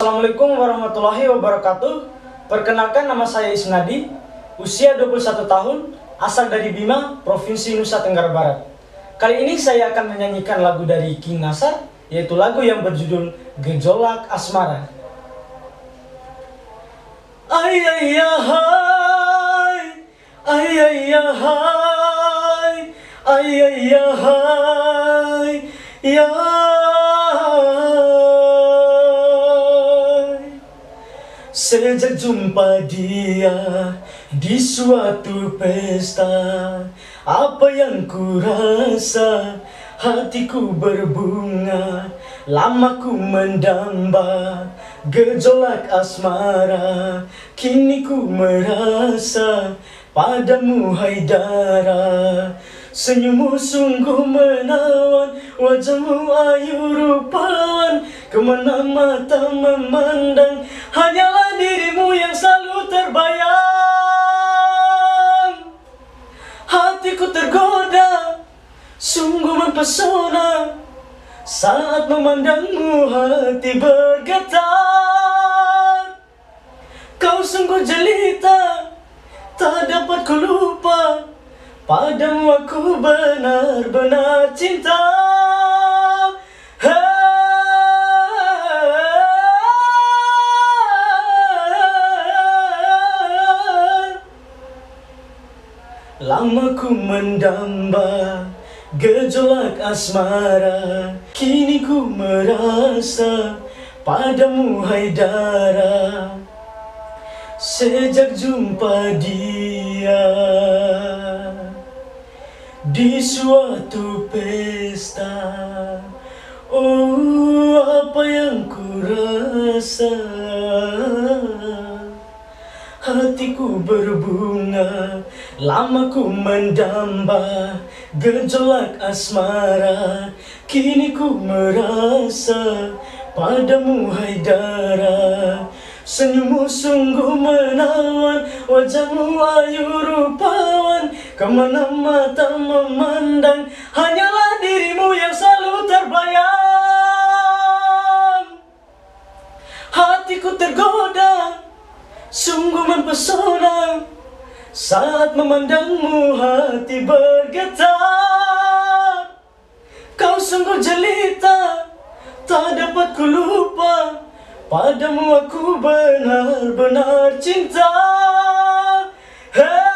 Assalamualaikum warahmatullahi wabarakatuh. Perkenalkan, nama saya Isnadi, usia 21 tahun, asal dari Bima, Provinsi Nusa Tenggara Barat. Kali ini saya akan menyanyikan lagu dari King Nasar, yaitu lagu yang berjudul Gejolak Asmara. Ayayahai, ayayahai, ayayahai, ya. Sejak jumpa dia di suatu pesta, apa yang ku rasa, hatiku berbunga, lama ku mendamba gejolak asmara. Kini ku merasa padamu Haidara, senyummu sungguh menawan, wajahmu ayu rupawan, kemana mata memandang, hanyalah dirimu yang selalu terbayang. Hatiku tergoda, sungguh mempesona, saat memandangmu hati bergetar. Kau sungguh jelita, tak dapat ku lupa, padamu aku benar-benar cinta. Lama ku mendamba gejolak asmara, kini ku merasa padamu Haidara. Sejak jumpa dia di suatu pesta, oh apa yang ku rasa, hatiku berbunga, lama ku mendamba gejolak asmara. Kini ku merasa padamu Haidara, senyummu sungguh menawan, wajahmu ayu rupawan, kemana mata memandang, hanyalah dirimu yang selalu terbayang. Hatiku tergoda, sungguh mempesona, saat memandangmu hati bergetar. Kau sungguh jelita, tak dapat ku lupa, padamu aku benar-benar cinta. Hey!